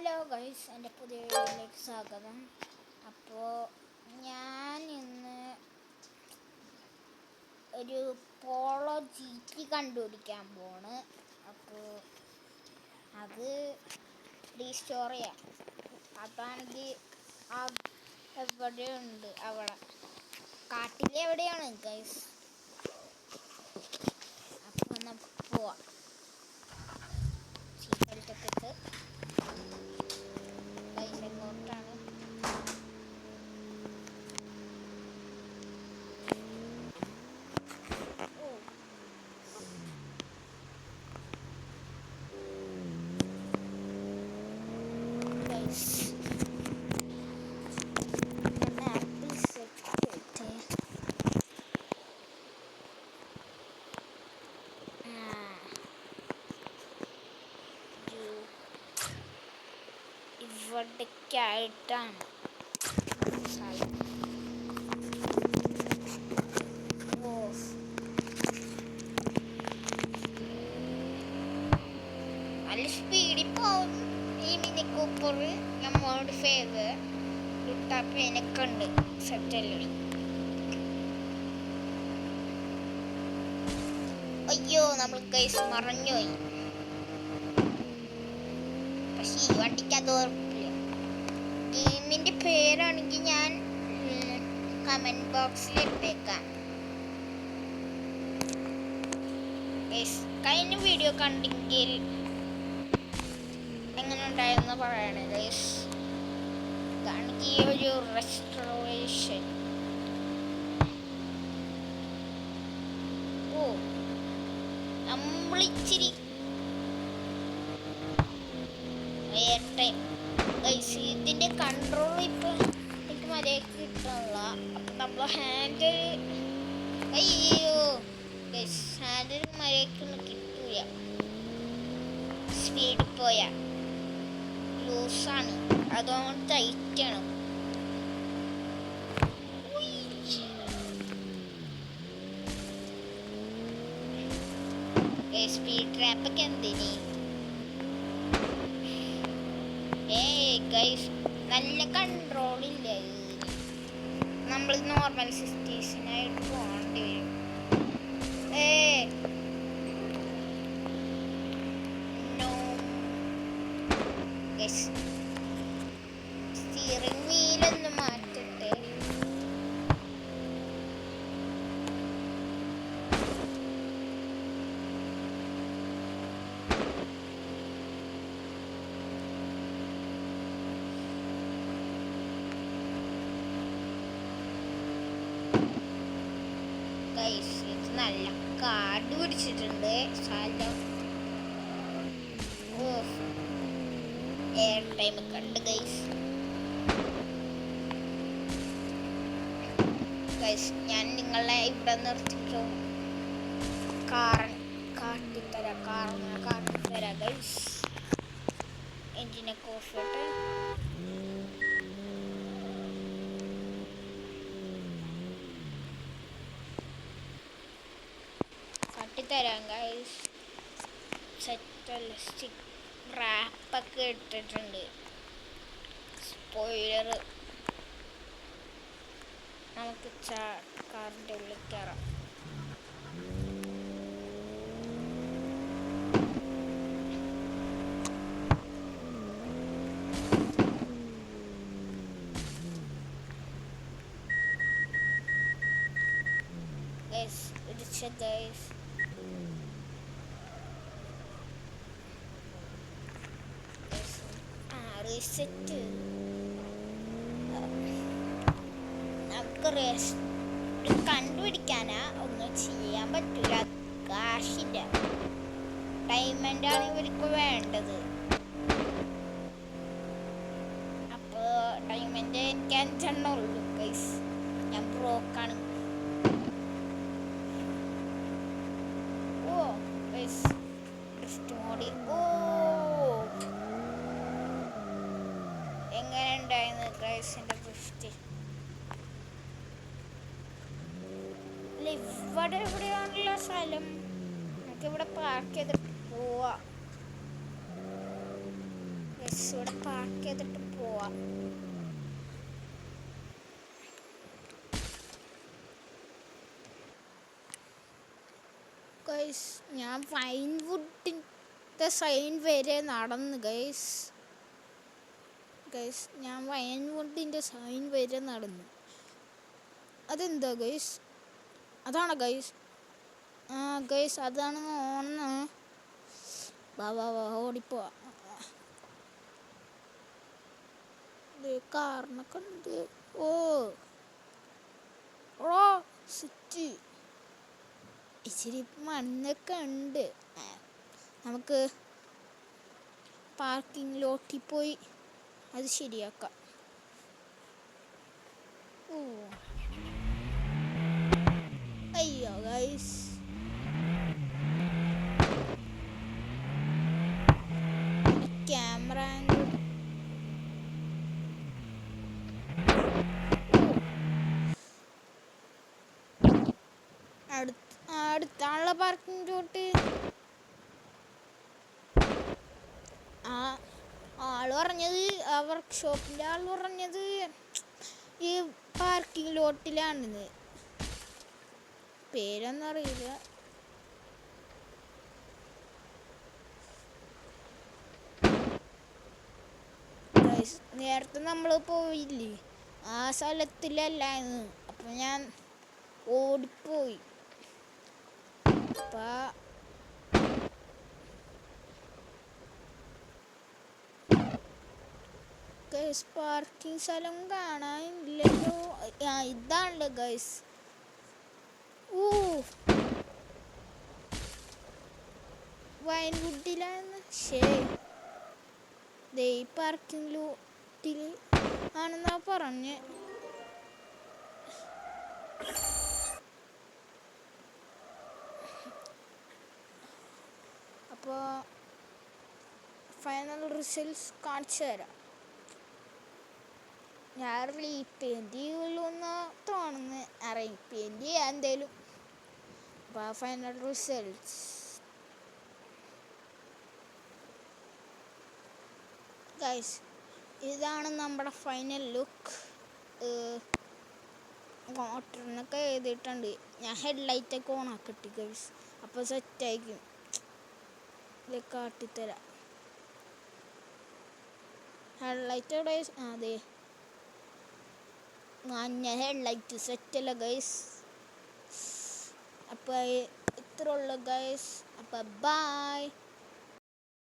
Hello guys, എൻ്റെ പുതിയ വീഡിയോയിലേക്ക് സ്വാഗതം. അപ്പോൾ ഞാൻ ഇന്ന് ഒരു പോളോ GT കണ്ടുപിടിക്കാൻ പോണ്. അപ്പോൾ അത് റീസ്റ്റോർ ചെയ്യാം. അതാണെങ്കിൽ എവിടെയുണ്ട്, അവിടെ കാട്ടിലെ എവിടെയാണ് ഗൈസ്. അപ്പോൾ നമുക്ക് പോവാം. സീറ്റ് ഇട്ട് എങ്ങോട്ടാണ്? ഇവിടേക്കായിട്ടാണ് നല്ല സ്പീഡിൽ പോകും ഈ മിനി കൂപ്പർ. നമ്മോട് ഫേവർ ഇട്ടപ്പനൊക്കെ ഉണ്ട് സെറ്റല്ലേ. അയ്യോ, നമ്മൾ കേസ് മറഞ്ഞുപോയി. പക്ഷെ ഈ വണ്ടിക്ക് അത് ഉറപ്പില്ല. ഗെയിമിൻ്റെ പേരാണെങ്കിൽ ഞാൻ കമൻറ്റ് ബോക്സിൽ ഇട്ടേക്കാം. കഴിഞ്ഞ വീഡിയോ കണ്ടെങ്കിൽ എങ്ങനെ ഉണ്ടായിരുന്നു പറയണേ ഗൈസ്. ഇതാണെങ്കിൽ ഒരു റെസ്റ്റോറേഷൻ. നമ്മളിച്ചിരി ടൈം ഗൈസ്. ഇതിൻ്റെ കൺട്രോൾ ഇപ്പം എനിക്ക് മര്യാദക്ക് കിട്ടണില്ല. അപ്പം നമ്മൾ ഹാൻഡിൽ ഗൈസ് ഹാൻഡിൽ മര്യാദക്കൊന്നും കിട്ടൂല. സ്പീഡിൽ പോയാൽ ലൂസാണ്, അതുകൊണ്ട് ടൈറ്റാണ്. സ്പീഡ് ട്രാപ്പൊക്കെ എന്തിന്? ഗൈസ് നല്ല കൺട്രോളില്ല. നമ്മൾ നോർമൽ സിസ്റ്റേഷനായിട്ട് പോകേണ്ടി വരും. സ്റ്റിയറിംഗ് വീലൊന്ന് മാറ്റട്ടെ. ഇത് നല്ല കാട് പിടിച്ചിട്ടുണ്ട് സ്ഥലം. എയർ ടൈം കണ്ട് ഗൈസ്. ഞാൻ നിങ്ങളെ ഇവിടെ നിർത്തിട്ടോ കാട്ടിത്തരാം ഗൈസ്. എൻജിനൊക്കെ ഓഫ് ചെയ്യട്ടെ. കാട്ടിത്തരാം ഗൈസ്. സെറ്റല്ല, സ്റ്റിക്ക് റാപ്പൊക്കെ ഇട്ടിട്ടുണ്ട്. സ്പോയിലർ. നമുക്ക് കാറിൻ്റെ ഉള്ളിൽ കയറാം. Guys reset. നമുക്ക് കണ്ടുപിടിക്കാനാ ഒന്നും ചെയ്യാൻ പറ്റൂല. കാശില്ല. ഡയമണ്ടാണ് ഇവർക്ക് വേണ്ടത്. അപ്പോൾ ഡയമണ്ട് എനിക്ക് 5 ഉള്ളൂ ഗൈസ്. ഞാൻ ബ്രോക്കാണ്. എങ്ങനെ ഉണ്ടായിരുന്നു ഗൈസിൻ്റെ ദൃഷ്ടി? ഇവിടെ എവിടെയാണുള്ള സ്ഥലം? നമുക്കിവിടെ പാർക്ക് ചെയ്തിട്ട് പോവാം. ഗൈസ് ഇവിടെ പാർക്ക് ചെയ്തിട്ട് പോവാം. ഗൈസ് ഞാൻ വൈൻവുഡിൻ്റെ സൈൻ വരെ നടന്നു ഗൈസ്. ഞാൻ വൈൻവുഡിൻ്റെ സൈൻ വരെ നടന്നു. അതെന്താ ഗൈസ്? അതാണോ ഗൈസ്? ആ ഗൈസ് അതാണ് ഓണെന്ന്. വാ വാ വാ ഓടിപ്പോവാ. കാറിനൊക്കെ ഉണ്ട്. ഓ ഓ സിറ്റി ഇച്ചിരി മണ്ണൊക്കെ ഉണ്ട്. നമുക്ക് പാർക്കിംഗ് ലോട്ടിൽ പോയി അത് ശരിയാക്കാം. ഓ അയ്യോ ഗൈസ് ക്യാമറ ആംഗിൾ അടുത്താണുള്ള പാർക്കിംഗ് ലോട്ട്. ആള് പറഞ്ഞത്, ആ വർക്ക്ഷോപ്പിൻ്റെ ആൾ പറഞ്ഞത് ഈ പാർക്കിംഗ് ലോട്ടിലാണെന്ന്. പേരൊന്നും അറിയില്ല. നേരത്തെ നമ്മൾ പോയില്ലേ ആ സ്ഥലത്തിലല്ലായിരുന്നു. അപ്പം ഞാൻ ഓടിപ്പോയി. പാർക്കിംഗ് സ്ഥലം കാണാനില്ലല്ലോ. ഇതാണല്ലോ ഗൈസ്. വൈൻവുഡിലാണ്. ദേ പാർക്കിംഗ് ലോട്ടിൽ ആണെന്നാ പറഞ്ഞ്. അപ്പോൾ ഫൈനൽ റിസൾട്ട്സ് കാണിച്ചു തരാം. ഞാൻ റീപെയിൻറ്റ് ചെയ്യുള്ളൂന്ന് തോന്നുന്നു. റീപെയിൻറ്റ് ചെയ്യാൻ എന്തേലും. അപ്പോൾ ഫൈനൽ റിസൾട്ട്സ് ഗൈസ് ഇതാണ് നമ്മുടെ ഫൈനൽ ലുക്ക്. മോട്ടറിനൊക്കെ എഴുതിയിട്ടുണ്ട്. ഞാൻ ഹെഡ്ലൈറ്റൊക്കെ ഓണാക്കിട്ട് ഗൈസ്. അപ്പോൾ സെറ്റായിരിക്കും. ഇതിൽ കാട്ടിത്തരാം. ഹെഡ്ലൈറ്റ് എവിടെ? അതെ മഞ്ഞ ഹെഡ്ലൈറ്റ് സെറ്റല്ല ഗൈസ്. അപ്പോൾ ഇത്ര ഉള്ളു ഗൈസ്. അപ്പോൾ ബൈ.